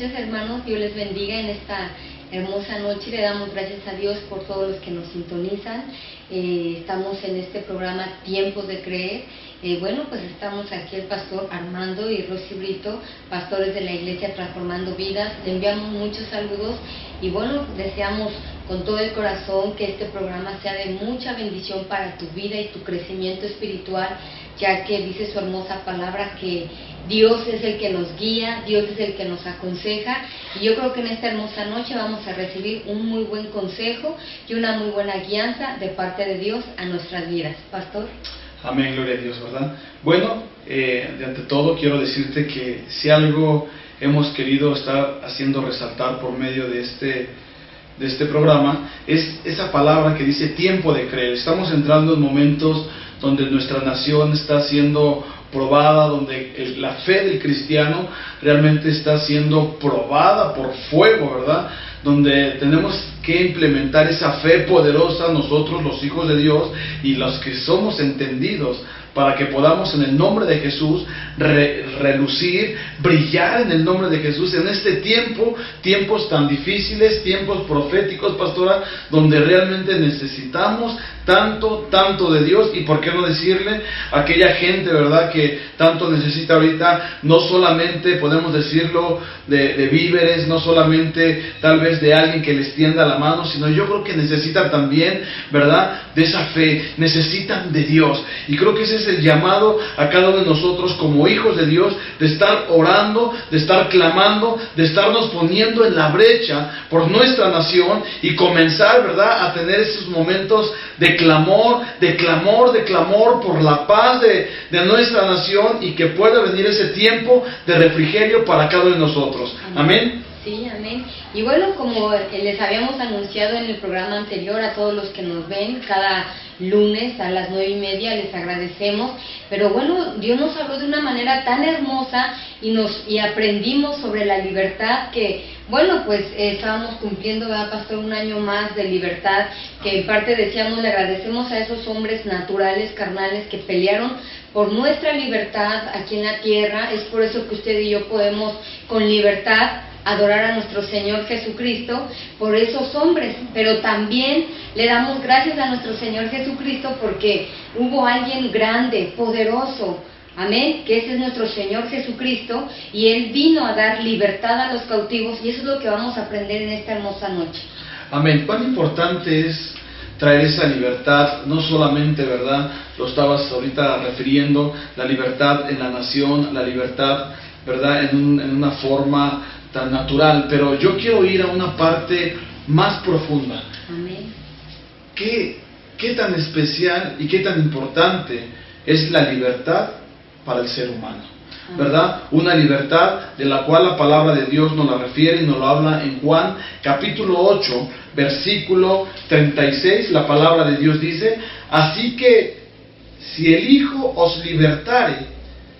noches, hermanos. Dios les bendiga en esta hermosa noche. Le damos gracias a Dios por todos los que nos sintonizan. Estamos en este programa Tiempos de Creer. Bueno, pues estamos aquí el pastor Armando y Rosy Brito, pastores de la Iglesia Transformando Vidas. Le enviamos muchos saludos y bueno, deseamos con todo el corazón que este programa sea de mucha bendición para tu vida y tu crecimiento espiritual, ya que dice su hermosa palabra que Dios es el que nos guía, Dios es el que nos aconseja, y yo creo que en esta hermosa noche vamos a recibir un muy buen consejo y una muy buena guianza de parte de Dios a nuestras vidas. Pastor. Amén, gloria a Dios, ¿verdad? Bueno, de ante todo quiero decirte que si algo hemos querido estar haciendo resaltar por medio de este programa, es esa palabra que dice tiempo de creer. Estamos entrando en momentos donde nuestra nación está siendo probada, donde la fe del cristiano realmente está siendo probada por fuego, ¿verdad? Donde tenemos que implementar esa fe poderosa nosotros, los hijos de Dios y los que somos entendidos, para que podamos en el nombre de Jesús relucir, brillar en el nombre de Jesús en este tiempo, tiempos tan difíciles, tiempos proféticos, pastora, donde realmente necesitamos tanto de Dios. Y por qué no decirle a aquella gente, ¿verdad?, que tanto necesita ahorita, no solamente podemos decirlo de víveres, no solamente tal vez de alguien que les tienda la mano, sino yo creo que necesitan también, ¿verdad?, de esa fe, necesitan de Dios. Y creo que ese es el llamado a cada uno de nosotros como hijos de Dios, de estar orando, de estar clamando, de estarnos poniendo en la brecha por nuestra nación y comenzar, ¿verdad?, a tener esos momentos de clamor por la paz de nuestra nación, y que pueda venir ese tiempo de refrigerio para cada uno de nosotros. Amén. Sí, amén. Y bueno, como les habíamos anunciado en el programa anterior, a todos los que nos ven cada lunes a las 9:30, les agradecemos. Pero bueno, Dios nos habló de una manera tan hermosa y aprendimos sobre la libertad, que bueno, pues estábamos cumpliendo, ¿verdad, pastor?, un año más de libertad, que en parte decíamos, le agradecemos a esos hombres naturales, carnales, que pelearon por nuestra libertad aquí en la tierra. Es por eso que usted y yo podemos con libertad adorar a nuestro Señor Jesucristo, por esos hombres. Pero también le damos gracias a nuestro Señor Jesucristo porque hubo alguien grande, poderoso, amén, que ese es nuestro Señor Jesucristo, y Él vino a dar libertad a los cautivos, y eso es lo que vamos a aprender en esta hermosa noche. Amén. Cuán importante es traer esa libertad, no solamente, ¿verdad?, lo estabas ahorita refiriendo, la libertad en la nación, la libertad, ¿verdad?, en una forma tan natural, pero yo quiero ir a una parte más profunda. Amén. ¿Qué tan especial y qué tan importante es la libertad para el ser humano? ¿Verdad? Una libertad de la cual la palabra de Dios nos la refiere y nos lo habla en Juan capítulo 8, versículo 36. La palabra de Dios dice: así que si el Hijo os libertare,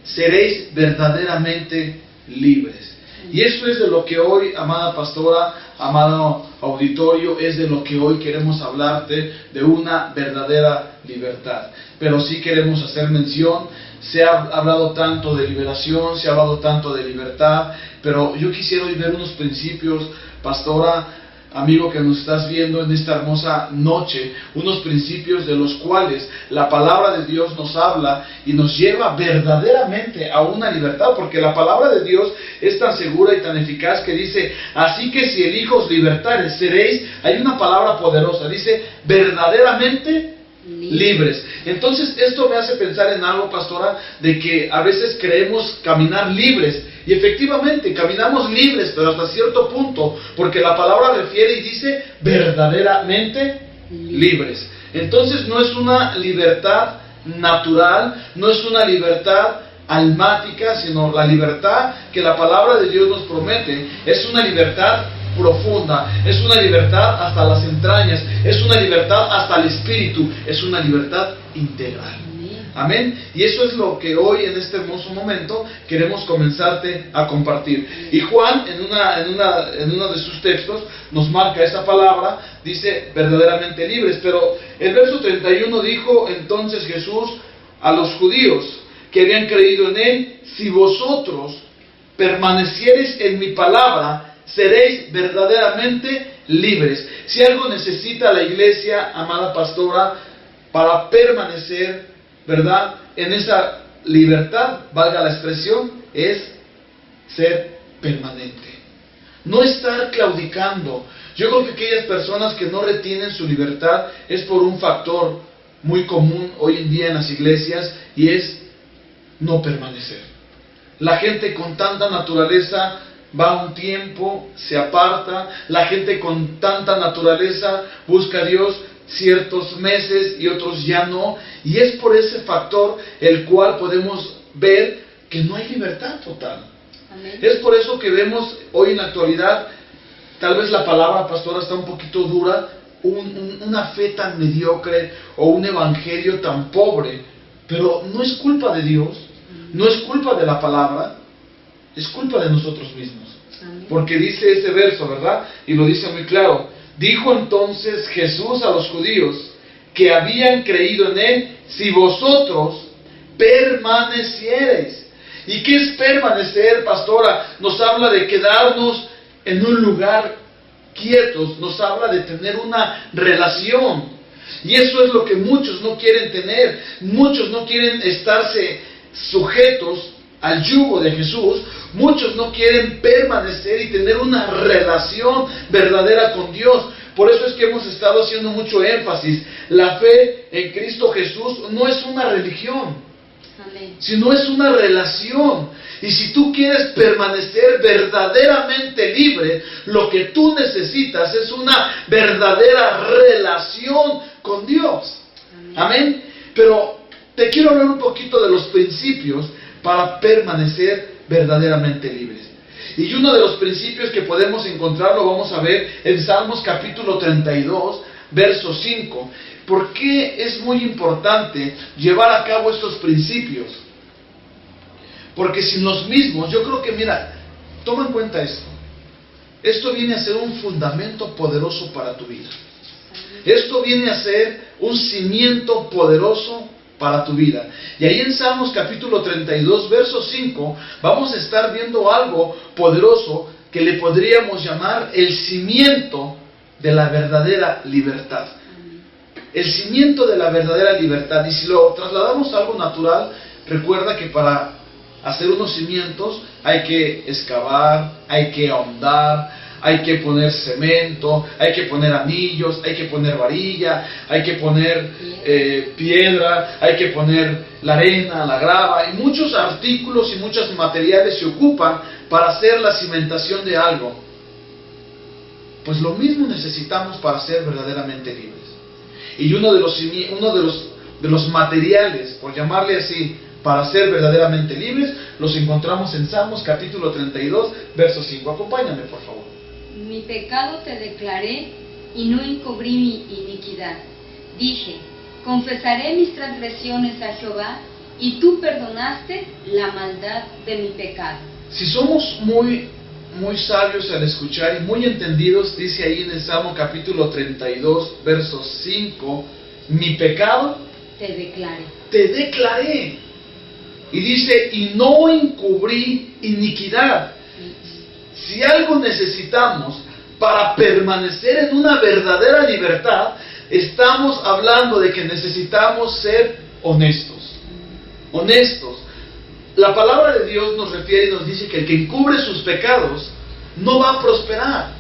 seréis verdaderamente libres. Y eso es de lo que hoy, amada pastora, amado auditorio, es de lo que hoy queremos hablarte, de una verdadera libertad. Pero sí queremos hacer mención, se ha hablado tanto de liberación, se ha hablado tanto de libertad, pero yo quisiera hoy ver unos principios, pastora, amigo que nos estás viendo en esta hermosa noche, unos principios de los cuales la palabra de Dios nos habla y nos lleva verdaderamente a una libertad, porque la palabra de Dios es tan segura y tan eficaz que dice: así que si el Hijo os libertare, seréis, hay una palabra poderosa, dice verdaderamente libres. Entonces esto me hace pensar en algo, pastora, de que a veces creemos caminar libres, y efectivamente caminamos libres, pero hasta cierto punto, porque la palabra refiere y dice verdaderamente libres. Entonces no es una libertad natural, no es una libertad almática, sino la libertad que la palabra de Dios nos promete es una libertad profunda, es una libertad hasta las entrañas, es una libertad hasta el espíritu, es una libertad integral. Amén. Y eso es lo que hoy, en este hermoso momento, queremos comenzarte a compartir. Y Juan, en uno de sus textos, nos marca esa palabra, dice verdaderamente libres. Pero el verso 31 dijo entonces Jesús a los judíos que habían creído en Él: si vosotros permaneciereis en mi palabra, seréis verdaderamente libres. Si algo necesita la iglesia, amada pastora, para permanecer, ¿verdad?, en esa libertad, valga la expresión, es ser permanente. No estar claudicando. Yo creo que aquellas personas que no retienen su libertad es por un factor muy común hoy en día en las iglesias, y es no permanecer. La gente con tanta naturaleza va un tiempo, se aparta. La gente con tanta naturaleza busca a Dios ciertos meses y otros ya no, y es por ese factor el cual podemos ver que no hay libertad total. Amén. Es por eso que vemos hoy en la actualidad, tal vez la palabra, pastora, está un poquito dura, una fe tan mediocre o un evangelio tan pobre, pero no es culpa de Dios, no es culpa de la palabra, es culpa de nosotros mismos. Amén. Porque dice ese verso, ¿verdad? Y lo dice muy claro. Dijo entonces Jesús a los judíos que habían creído en Él: si vosotros permaneciereis. ¿Y qué es permanecer, pastora? Nos habla de quedarnos en un lugar quietos, nos habla de tener una relación. Y eso es lo que muchos no quieren tener. Muchos no quieren estarse sujetos al yugo de Jesús. Muchos no quieren permanecer y tener una relación verdadera con Dios. Por eso es que hemos estado haciendo mucho énfasis. La fe en Cristo Jesús no es una religión, amén, sino es una relación. Y si tú quieres permanecer verdaderamente libre, lo que tú necesitas es una verdadera relación con Dios. Amén. Amén. Pero te quiero hablar un poquito de los principios para permanecer verdaderamente libres. Y uno de los principios que podemos encontrar lo vamos a ver en Salmos capítulo 32, verso 5. ¿Por qué es muy importante llevar a cabo estos principios? Porque sin los mismos, yo creo que, mira, toma en cuenta esto. Esto viene a ser un fundamento poderoso para tu vida. Esto viene a ser un cimiento poderoso para tu vida. Y ahí en Salmos capítulo 32, verso 5, vamos a estar viendo algo poderoso que le podríamos llamar el cimiento de la verdadera libertad. El cimiento de la verdadera libertad. Y si lo trasladamos a algo natural, recuerda que para hacer unos cimientos hay que excavar, hay que ahondar, hay que poner cemento, hay que poner anillos, hay que poner varilla, hay que poner piedra, hay que poner la arena, la grava, y muchos artículos y muchos materiales se ocupan para hacer la cimentación de algo. Pues lo mismo necesitamos para ser verdaderamente libres. Y uno de los materiales, por llamarle así, para ser verdaderamente libres, los encontramos en Salmos capítulo 32, verso 5. Acompáñame, por favor. Mi pecado te declaré y no encubrí mi iniquidad. Dije, confesaré mis transgresiones a Jehová, y tú perdonaste la maldad de mi pecado. Si somos muy sabios al escuchar y muy entendidos, dice ahí en el Salmo capítulo 32, verso 5, mi pecado te declaré. Te declaré. Y dice, y no encubrí iniquidad. Si algo necesitamos para permanecer en una verdadera libertad, estamos hablando de que necesitamos ser honestos. Honestos. La palabra de Dios nos refiere y nos dice que el que encubre sus pecados no va a prosperar.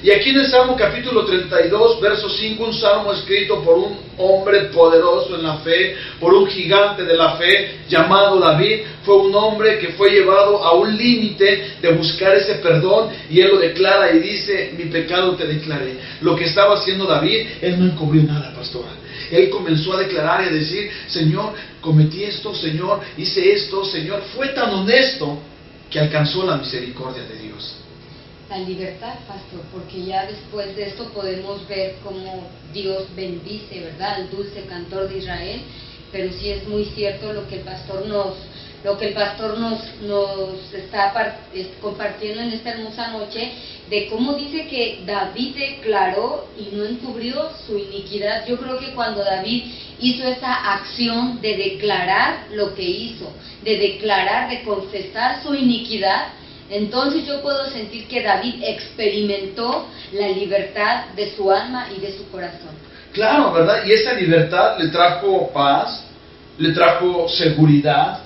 Y aquí en el Salmo capítulo 32, verso 5, un salmo escrito por un hombre poderoso en la fe, por un gigante de la fe llamado David. Fue un hombre que fue llevado a un límite de buscar ese perdón, y él lo declara y dice, mi pecado te declaré. Lo que estaba haciendo David, él no encubrió nada, pastora. Él comenzó a declarar y a decir, Señor, cometí esto, Señor, hice esto, Señor. Fue tan honesto que alcanzó la misericordia de Dios. La libertad, pastor, porque ya después de esto podemos ver cómo Dios bendice, ¿verdad?, al dulce cantor de Israel. Pero sí es muy cierto lo que el pastor nos está compartiendo en esta hermosa noche, de cómo dice que David declaró y no encubrió su iniquidad. Yo creo que cuando David hizo esa acción de declarar lo que hizo, de declarar, de confesar su iniquidad, entonces yo puedo sentir que David experimentó la libertad de su alma y de su corazón. Claro, ¿verdad? Y esa libertad le trajo paz, le trajo seguridad,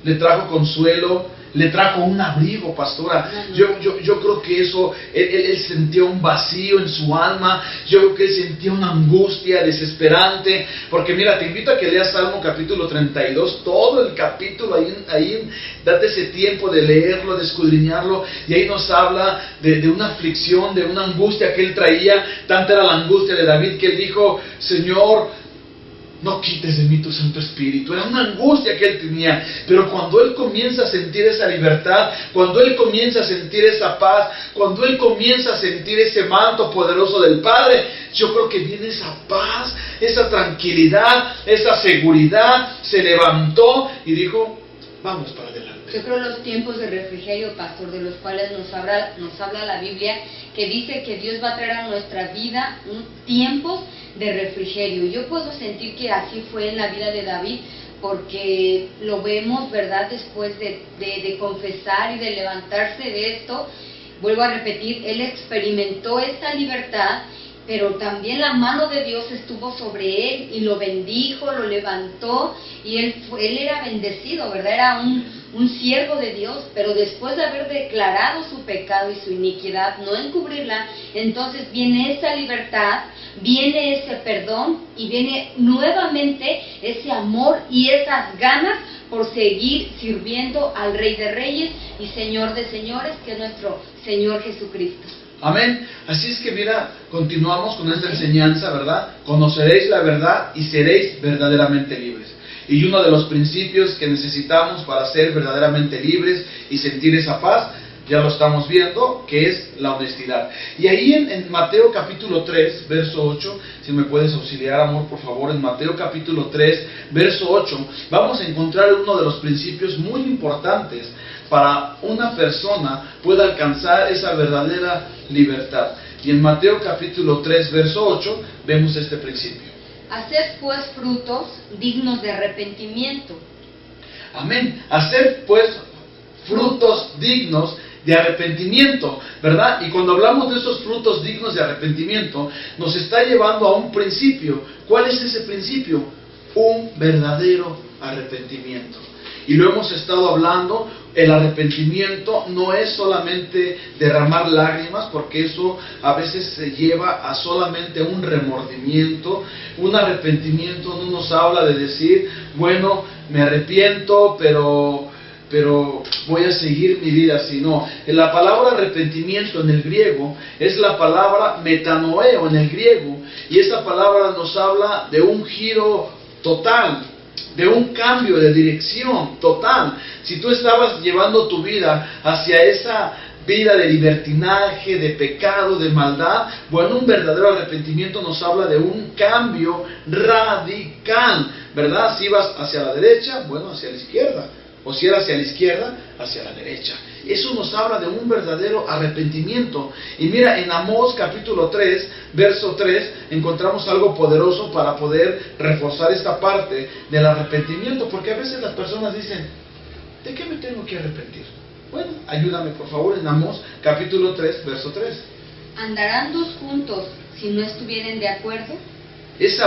le trajo consuelo, le trajo un abrigo, pastora. Yo creo que eso, él sentía un vacío en su alma, yo creo que él sentía una angustia desesperante, porque mira, te invito a que leas Salmo capítulo 32, todo el capítulo, ahí date ese tiempo de leerlo, de escudriñarlo, y ahí nos habla de una aflicción, de una angustia que él traía. Tanta era la angustia de David que él dijo: Señor, no quites de mí tu Santo Espíritu. Era una angustia que él tenía, pero cuando él comienza a sentir esa libertad, cuando él comienza a sentir esa paz, cuando él comienza a sentir ese manto poderoso del Padre, yo creo que viene esa paz, esa tranquilidad, esa seguridad. Se levantó y dijo: vamos para adelante. Yo creo los tiempos de refrigerio, pastor, de los cuales nos habla la Biblia, que dice que Dios va a traer a nuestra vida tiempos de refrigerio. Yo puedo sentir que así fue en la vida de David, porque lo vemos, ¿verdad? Después de confesar y de levantarse de esto, vuelvo a repetir, él experimentó esta libertad, pero también la mano de Dios estuvo sobre él y lo bendijo, lo levantó, y él era bendecido, ¿verdad? Era un siervo de Dios, pero después de haber declarado su pecado y su iniquidad, no encubrirla, entonces viene esa libertad, viene ese perdón y viene nuevamente ese amor y esas ganas por seguir sirviendo al Rey de Reyes y Señor de Señores, que es nuestro Señor Jesucristo. Amén. Así es que mira, continuamos con esta enseñanza, ¿verdad? Conoceréis la verdad y seréis verdaderamente libres. Y uno de los principios que necesitamos para ser verdaderamente libres y sentir esa paz, ya lo estamos viendo, que es la honestidad. Y ahí en Mateo capítulo 3, verso 8, si me puedes auxiliar, amor, por favor, en Mateo capítulo 3, verso 8, vamos a encontrar uno de los principios muy importantes para una persona pueda alcanzar esa verdadera libertad. Y en Mateo capítulo 3, verso 8, vemos este principio. Haced pues frutos dignos de arrepentimiento. Amén. Hacer pues frutos dignos de arrepentimiento, ¿verdad? Y cuando hablamos de esos frutos dignos de arrepentimiento, nos está llevando a un principio. ¿Cuál es ese principio? Un verdadero arrepentimiento. Y lo hemos estado hablando, el arrepentimiento no es solamente derramar lágrimas, porque eso a veces se lleva a solamente un remordimiento. Un arrepentimiento no nos habla de decir, bueno, me arrepiento, pero voy a seguir mi vida así. No, la palabra arrepentimiento en el griego es la palabra metanoeo en el griego, y esa palabra nos habla de un giro total, de un cambio de dirección total. Si tú estabas llevando tu vida hacia esa vida de libertinaje, de pecado, de maldad, bueno, un verdadero arrepentimiento nos habla de un cambio radical, ¿verdad? Si ibas hacia la derecha, bueno, hacia la izquierda, o si era hacia la izquierda, hacia la derecha. Eso nos habla de un verdadero arrepentimiento. Y mira, en Amós capítulo 3, verso 3, encontramos algo poderoso para poder reforzar esta parte del arrepentimiento, porque a veces las personas dicen, ¿de qué me tengo que arrepentir? Bueno, ayúdame por favor en Amós capítulo 3, verso 3. ¿Andarán dos juntos si no estuvieren de acuerdo? Es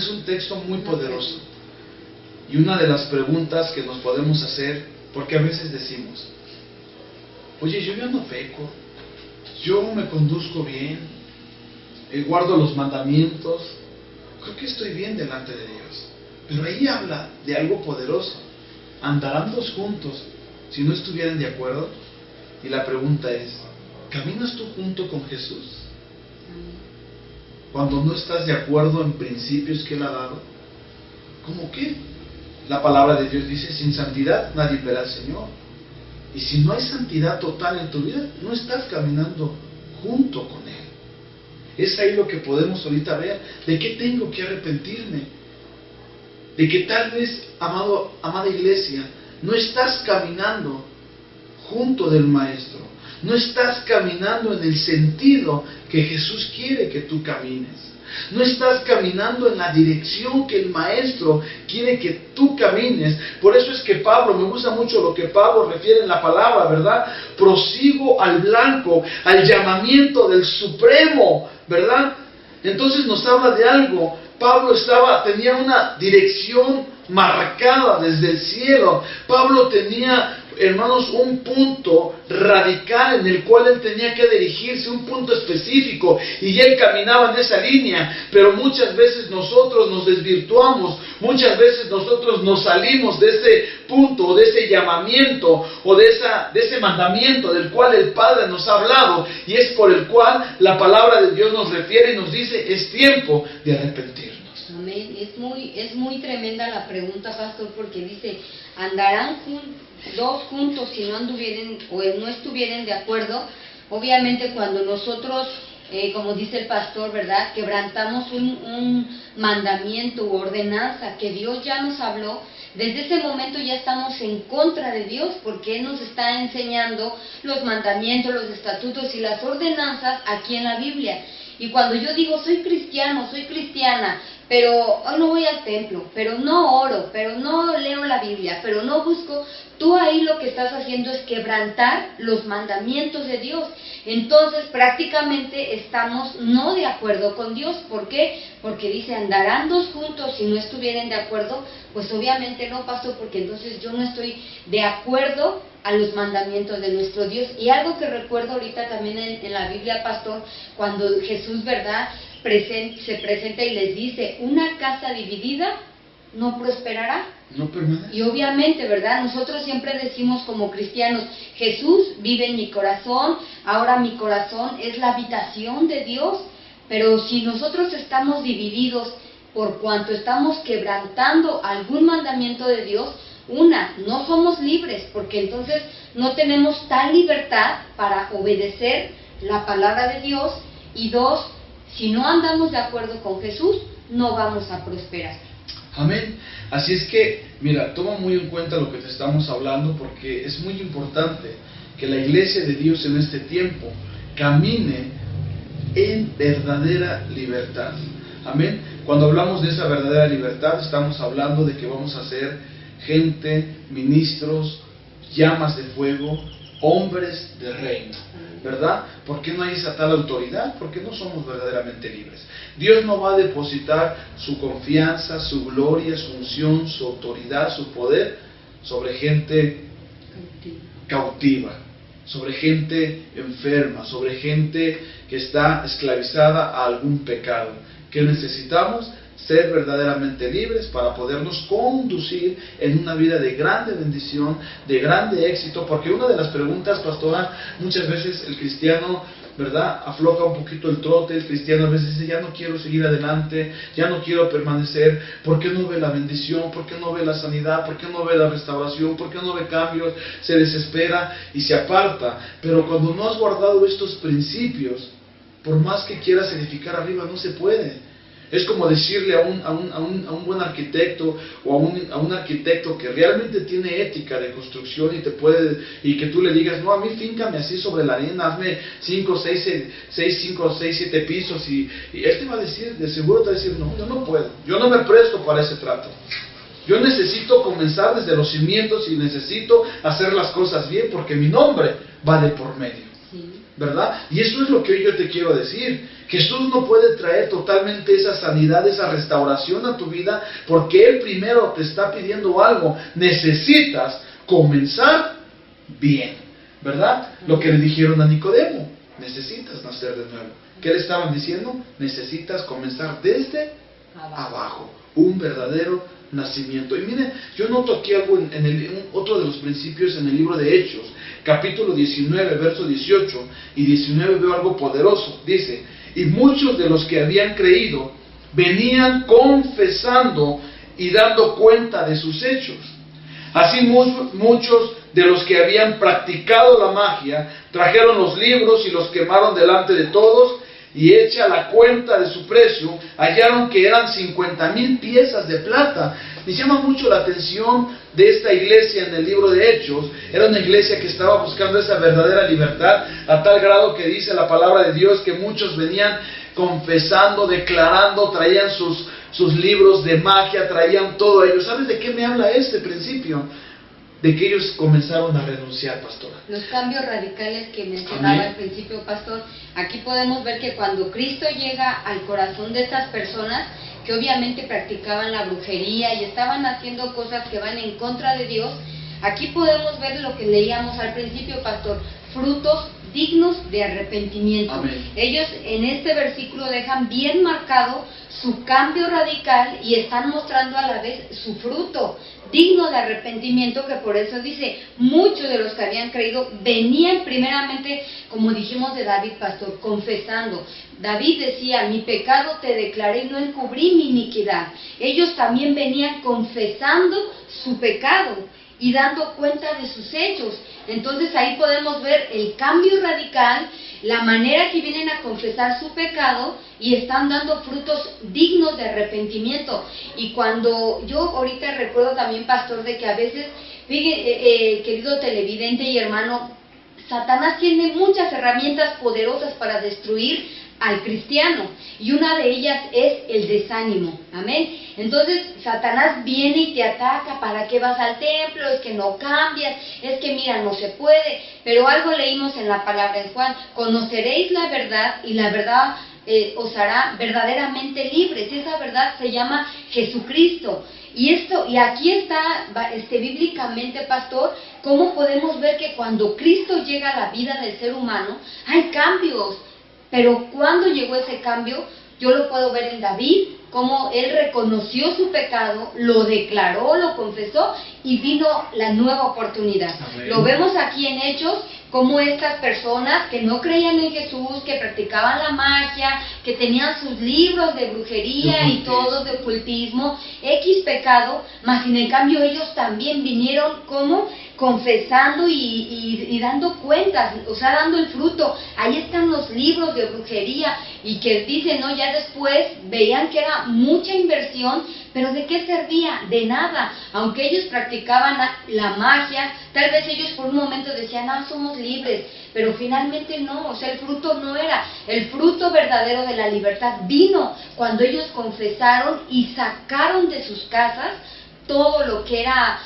un texto muy poderoso. Y una de las preguntas que nos podemos hacer, porque a veces decimos, oye, yo ya no peco, yo me conduzco bien, guardo los mandamientos, creo que estoy bien delante de Dios. Pero ahí habla de algo poderoso. ¿Andarán dos juntos si no estuvieran de acuerdo? Y la pregunta es, ¿caminas tú junto con Jesús? Cuando no estás de acuerdo en principios que Él ha dado, ¿cómo qué? La palabra de Dios dice, sin santidad nadie verá al Señor. Y si no hay santidad total en tu vida, no estás caminando junto con Él. Es ahí lo que podemos ahorita ver. ¿De qué tengo que arrepentirme? De que tal vez, amada iglesia, no estás caminando junto del Maestro. no estás caminando en el sentido que Jesús quiere que tú camines. No estás caminando en la dirección que el Maestro quiere que tú camines. Por eso es que Pablo, me gusta mucho lo que Pablo refiere en la palabra, ¿verdad? Prosigo al blanco, al llamamiento del Supremo, ¿verdad? Entonces nos habla de algo. Pablo tenía una dirección marcada desde el cielo. Pablo tenía, hermanos, un punto radical en el cual él tenía que dirigirse, un punto específico, y él caminaba en esa línea. Pero muchas veces nosotros nos desvirtuamos, muchas veces nosotros nos salimos de ese punto, o de ese llamamiento, o de ese mandamiento del cual el Padre nos ha hablado, y es por el cual la palabra de Dios nos refiere y nos dice: es tiempo de arrepentirnos. Amén. Es muy tremenda la pregunta, pastor, porque dice: andarán dos juntos si no anduvieren o no estuvieren de acuerdo. Obviamente cuando nosotros, como dice el pastor, ¿verdad?, quebrantamos un mandamiento u ordenanza que Dios ya nos habló, desde ese momento ya estamos en contra de Dios, porque Él nos está enseñando los mandamientos, los estatutos y las ordenanzas aquí en la Biblia. Y cuando yo digo: soy cristiano, soy cristiana, pero hoy no voy al templo, pero no oro, pero no leo la Biblia, pero no busco, tú ahí lo que estás haciendo es quebrantar los mandamientos de Dios. Entonces prácticamente estamos no de acuerdo con Dios. ¿Por qué? Porque dice: andarán dos juntos si no estuvieren de acuerdo. Pues obviamente no, pastor, porque entonces yo no estoy de acuerdo a los mandamientos de nuestro Dios. Y algo que recuerdo ahorita también en la Biblia, pastor, cuando Jesús, ¿verdad?, se presenta y les dice: una casa dividida no prosperará. No permanece. Y obviamente, ¿verdad?, nosotros siempre decimos como cristianos: Jesús vive en mi corazón, ahora mi corazón es la habitación de Dios. Pero si nosotros estamos divididos por cuanto estamos quebrantando algún mandamiento de Dios, no somos libres, porque entonces no tenemos tal libertad para obedecer la palabra de Dios. Y dos, si no andamos de acuerdo con Jesús, no vamos a prosperar. Amén. Así es que, mira, toma muy en cuenta lo que te estamos hablando, porque es muy importante que la iglesia de Dios en este tiempo camine en verdadera libertad. Amén. Cuando hablamos de esa verdadera libertad, estamos hablando de que vamos a ser gente, ministros, llamas de fuego, hombres de reino, ¿verdad? ¿Por qué no hay esa tal autoridad? Porque no somos verdaderamente libres. Dios no va a depositar su confianza, su gloria, su unción, su autoridad, su poder sobre gente cautiva, sobre gente enferma, sobre gente que está esclavizada a algún pecado. ¿Qué necesitamos? Ser verdaderamente libres para podernos conducir en una vida de grande bendición, de grande éxito. Porque una de las preguntas, pastora, muchas veces el cristiano, ¿verdad?, afloja un poquito el trote. El cristiano a veces dice: ya no quiero seguir adelante, ya no quiero permanecer. ¿Por qué no ve la bendición? ¿Por qué no ve la sanidad? ¿Por qué no ve la restauración? ¿Por qué no ve cambios? Se desespera y se aparta. Pero cuando no has guardado estos principios, por más que quieras edificar arriba, no se puede. Es como decirle a un buen arquitecto, o a un arquitecto que realmente tiene ética de construcción y que tú le digas: no, a mí fíncame así sobre la arena, hazme 5, 6, 7 pisos, y él te va a decir, de seguro te va a decir: no, yo no puedo, yo no me presto para ese trato. Yo necesito comenzar desde los cimientos y necesito hacer las cosas bien, porque mi nombre va de por medio. ¿Verdad? Y eso es lo que hoy yo te quiero decir. Jesús no puede traer totalmente esa sanidad, esa restauración a tu vida, porque Él primero te está pidiendo algo. Necesitas comenzar bien, ¿verdad? Lo que le dijeron a Nicodemo: necesitas nacer de nuevo. ¿Qué le estaban diciendo? Necesitas comenzar desde abajo, un verdadero nacimiento. Y miren, yo noto aquí algo en otro de los principios en el libro de Hechos, capítulo 19, verso 18 y 19, veo algo poderoso. Dice: y muchos de los que habían creído venían confesando y dando cuenta de sus hechos. Así muchos de los que habían practicado la magia trajeron los libros y los quemaron delante de todos, y hecha la cuenta de su precio, hallaron que eran 50,000 piezas de plata. Me llama mucho la atención de esta iglesia en el libro de Hechos. Era una iglesia que estaba buscando esa verdadera libertad, a tal grado que dice la palabra de Dios que muchos venían confesando, declarando, traían sus libros de magia, traían todo ello. ¿Sabes de qué me habla este principio? De que ellos comenzaron a renunciar, pastora. Los cambios radicales que mencionaba al principio, pastor. Aquí podemos ver que cuando Cristo llega al corazón de estas personas, que obviamente practicaban la brujería y estaban haciendo cosas que van en contra de Dios, aquí podemos ver lo que leíamos al principio, pastor, frutos dignos de arrepentimiento. Amén. Ellos en este versículo dejan bien marcado su cambio radical y están mostrando a la vez su fruto digno de arrepentimiento, que por eso dice, muchos de los que habían creído venían primeramente, como dijimos de David, pastor, confesando. David decía, mi pecado te declaré y no encubrí mi iniquidad. Ellos también venían confesando su pecado y dando cuenta de sus hechos. Entonces ahí podemos ver el cambio radical, la manera que vienen a confesar su pecado y están dando frutos dignos de arrepentimiento. Y cuando yo ahorita recuerdo también, pastor, de que a veces, querido televidente y hermano, Satanás tiene muchas herramientas poderosas para destruir al cristiano, y una de ellas es el desánimo. Amén. Entonces Satanás viene y te ataca. ¿Para qué vas al templo? Es que no cambias, es que mira, no se puede. Pero algo leímos en la palabra en Juan: conoceréis la verdad y la verdad os hará verdaderamente libres. Esa verdad se llama Jesucristo. Y aquí está bíblicamente, pastor, cómo podemos ver que cuando Cristo llega a la vida del ser humano hay cambios. Pero cuando llegó ese cambio, yo lo puedo ver en David, cómo él reconoció su pecado, lo declaró, lo confesó y vino la nueva oportunidad. Amén. Lo vemos aquí en Hechos, como estas personas que no creían en Jesús, que practicaban la magia, que tenían sus libros de brujería y todo, de ocultismo, X pecado, mas sin en cambio ellos también vinieron como confesando y dando cuentas, o sea, dando el fruto. Ahí están los libros de brujería, y que dicen, ¿no? Ya después veían que era mucha inversión, pero ¿de qué servía? De nada. Aunque ellos practicaban la magia, tal vez ellos por un momento decían, somos libres, pero finalmente no. O sea, el fruto no era. El fruto verdadero de la libertad vino cuando ellos confesaron y sacaron de sus casas todo lo que era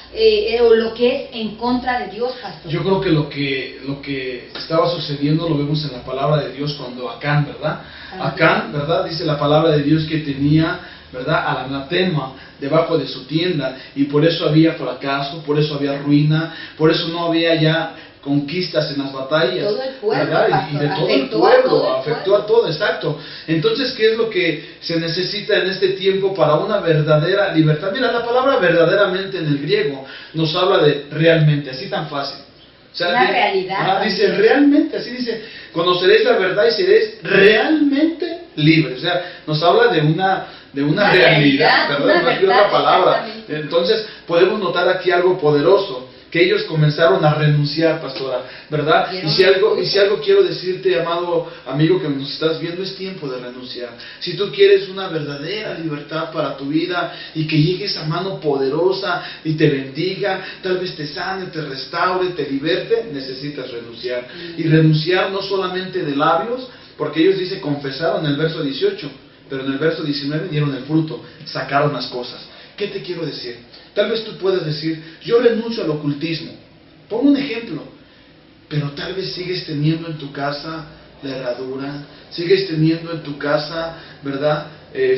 o lo que es en contra de Dios, pastor. Yo creo que lo que estaba sucediendo lo vemos en la palabra de Dios cuando Acán, ¿verdad? Acán, ¿verdad? Dice la palabra de Dios que tenía, ¿verdad?, al anatema debajo de su tienda, y por eso había fracaso, por eso había ruina, por eso no había ya conquistas en las batallas, todo el pueblo, ¿verdad? Y de todo el pueblo, afectó a todo, exacto. Entonces, ¿qué es lo que se necesita en este tiempo para una verdadera libertad? Mira, la palabra verdaderamente en el griego nos habla de realmente, así tan fácil. O sea, una realidad. Dice realmente, así dice, conoceréis la verdad y seréis realmente libres. O sea, nos habla de una realidad, ¿verdad? No hay otra palabra. Entonces, podemos notar aquí algo poderoso, que ellos comenzaron a renunciar, pastora, ¿verdad? Y si algo quiero decirte, amado amigo que nos estás viendo, es tiempo de renunciar. Si tú quieres una verdadera libertad para tu vida y que llegue esa mano poderosa y te bendiga, tal vez te sane, te restaure, te liberte, necesitas renunciar. Y renunciar no solamente de labios, porque ellos dicen confesaron en el verso 18, pero en el verso 19 dieron el fruto, sacaron las cosas. ¿Qué te quiero decir? Tal vez tú puedas decir, yo renuncio al ocultismo. Pongo un ejemplo. Pero tal vez sigues teniendo en tu casa la herradura, sigues teniendo en tu casa, ¿verdad?,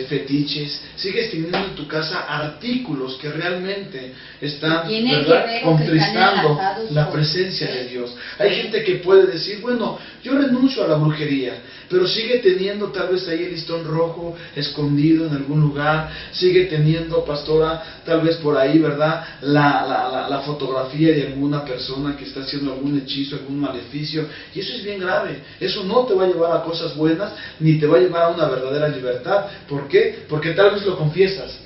fetiches, sigues teniendo en tu casa artículos que realmente están, ¿verdad?, contristando la presencia de Dios. Hay gente que puede decir, bueno, yo renuncio a la brujería, pero sigue teniendo tal vez ahí el listón rojo escondido en algún lugar, sigue teniendo, pastora, tal vez por ahí, ¿verdad?, la fotografía de alguna persona que está haciendo algún hechizo, algún maleficio, y eso es bien grave. Eso no te va a llevar a cosas buenas, ni te va a llevar a una verdadera libertad. ¿Por qué? Porque tal vez lo confiesas,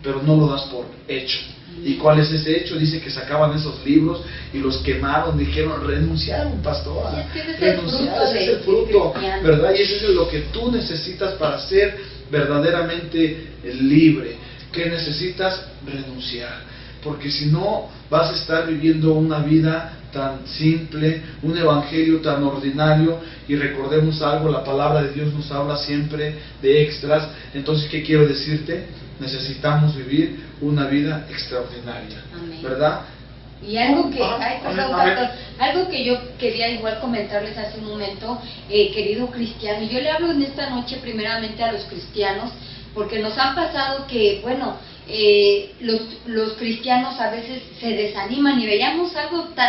pero no lo das por hecho. ¿Y cuál es ese hecho? Dice que sacaban esos libros y los quemaron, dijeron, renunciaron, pastor, renunciar, ese es el fruto, ¿verdad? Y eso es lo que tú necesitas para ser verdaderamente libre. ¿Qué necesitas? Renunciar, porque si no vas a estar viviendo una vida tan simple, un evangelio tan ordinario. Y recordemos algo, la palabra de Dios nos habla siempre de extras. Entonces, ¿qué quiero decirte? Necesitamos vivir una vida extraordinaria. Amén. ¿Verdad? Y algo que, algo que yo quería igual comentarles hace un momento, querido cristiano, yo le hablo en esta noche primeramente a los cristianos, porque nos han pasado que, bueno, los cristianos a veces se desaniman, y veíamos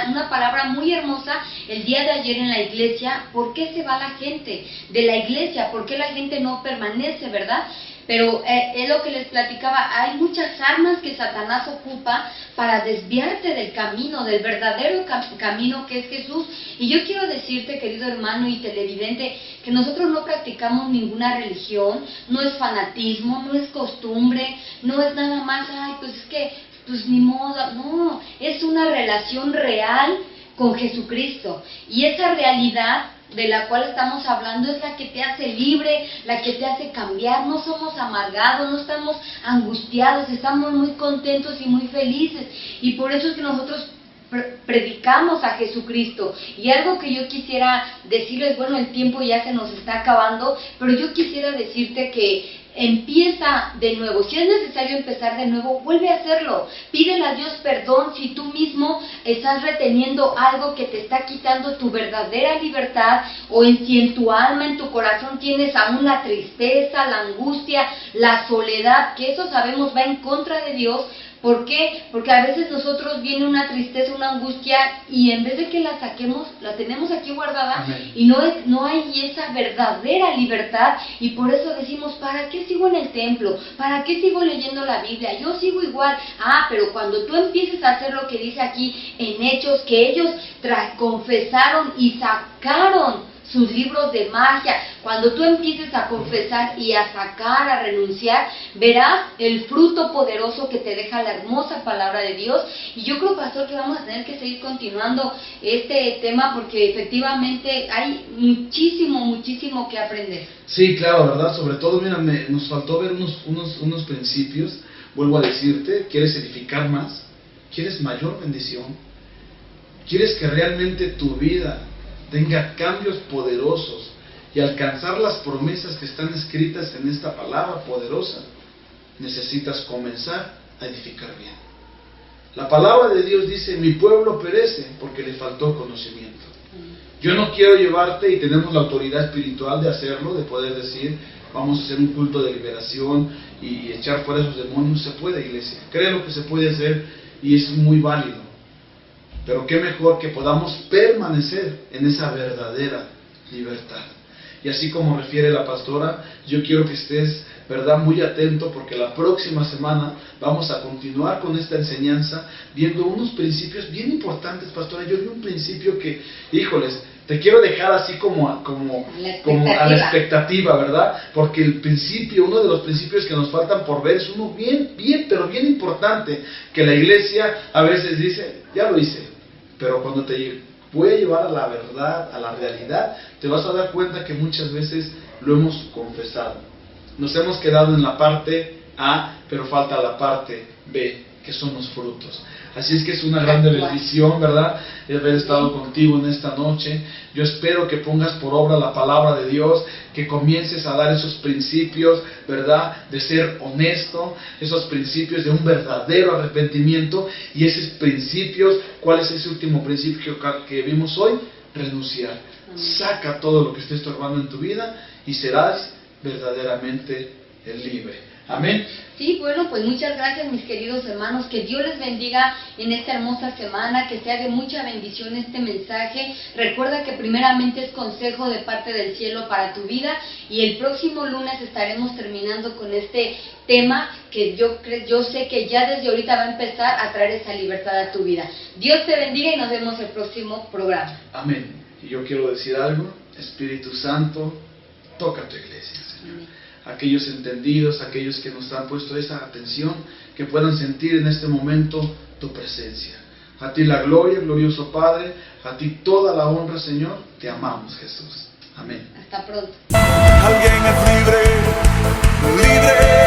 una palabra muy hermosa el día de ayer en la iglesia. ¿Por qué se va la gente de la iglesia? ¿Por qué la gente no permanece, verdad? Pero es lo que les platicaba, hay muchas armas que Satanás ocupa para desviarte del camino, del verdadero camino que es Jesús. Y yo quiero decirte, querido hermano y televidente, que nosotros no practicamos ninguna religión, no es fanatismo, no es costumbre, no es nada más, ay, pues es que, pues ni modo, no, es una relación real con Jesucristo. Y esa realidad de la cual estamos hablando es la que te hace libre, la que te hace cambiar. No somos amargados, no estamos angustiados, estamos muy contentos y muy felices, y por eso es que nosotros predicamos a Jesucristo. Y algo que yo quisiera decirles, bueno, el tiempo ya se nos está acabando, pero yo quisiera decirte que empieza de nuevo. Si es necesario empezar de nuevo, vuelve a hacerlo. Pídele a Dios perdón si tú mismo estás reteniendo algo que te está quitando tu verdadera libertad, o si en tu alma, en tu corazón tienes aún la tristeza, la angustia, la soledad, que eso sabemos va en contra de Dios. ¿Por qué? Porque a veces nosotros viene una tristeza, una angustia, y en vez de que la saquemos, la tenemos aquí guardada. Amén. Y no hay esa verdadera libertad, y por eso decimos, ¿para qué sigo en el templo? ¿Para qué sigo leyendo la Biblia? Yo sigo igual. Pero cuando tú empieces a hacer lo que dice aquí en Hechos, que ellos confesaron y sacaron sus libros de magia, cuando tú empieces a confesar y a sacar, a renunciar, verás el fruto poderoso que te deja la hermosa palabra de Dios. Y yo creo, pastor, que vamos a tener que seguir continuando este tema, porque efectivamente hay muchísimo que aprender. Sí, claro, ¿verdad? Sobre todo, mira, nos faltó ver unos principios. Vuelvo a decirte, ¿quieres edificar más? ¿Quieres mayor bendición? ¿Quieres que realmente tu vida tenga cambios poderosos y alcanzar las promesas que están escritas en esta palabra poderosa? Necesitas comenzar a edificar bien. La palabra de Dios dice, mi pueblo perece porque le faltó conocimiento. Yo no quiero llevarte, y tenemos la autoridad espiritual de hacerlo, de poder decir, vamos a hacer un culto de liberación y echar fuera esos demonios. Se puede, iglesia, créelo que se puede hacer, y es muy válido. Pero qué mejor que podamos permanecer en esa verdadera libertad. Y así como refiere la pastora, yo quiero que estés, ¿verdad?, muy atento, porque la próxima semana vamos a continuar con esta enseñanza, viendo unos principios bien importantes, pastora. Yo vi un principio que, híjoles, te quiero dejar así como a la expectativa, ¿verdad? Porque el principio, uno de los principios que nos faltan por ver, es uno pero bien importante, que la iglesia a veces dice, ya lo hice. Pero cuando te voy a llevar a la verdad, a la realidad, te vas a dar cuenta que muchas veces lo hemos confesado. Nos hemos quedado en la parte A, pero falta la parte B, que son los frutos. Así es que es una grande bendición, ¿verdad?, el haber estado contigo en esta noche. Yo espero que pongas por obra la palabra de Dios, que comiences a dar esos principios, ¿verdad?, de ser honesto, esos principios de un verdadero arrepentimiento. Y esos principios, ¿cuál es ese último principio que vimos hoy? Renunciar. Saca todo lo que esté estorbando en tu vida y serás verdaderamente libre. Amén. Sí, bueno, pues muchas gracias, mis queridos hermanos. Que Dios les bendiga en esta hermosa semana, que sea de mucha bendición este mensaje. Recuerda que primeramente es consejo de parte del cielo para tu vida, y el próximo lunes estaremos terminando con este tema que yo sé que ya desde ahorita va a empezar a traer esa libertad a tu vida. Dios te bendiga y nos vemos el próximo programa. Amén. Y yo quiero decir algo. Espíritu Santo, toca tu iglesia, Señor. Amén. Aquellos entendidos, aquellos que nos han puesto esa atención, que puedan sentir en este momento tu presencia. A ti la gloria, glorioso Padre, a ti toda la honra, Señor. Te amamos, Jesús. Amén. Hasta pronto. Alguien es libre, libre.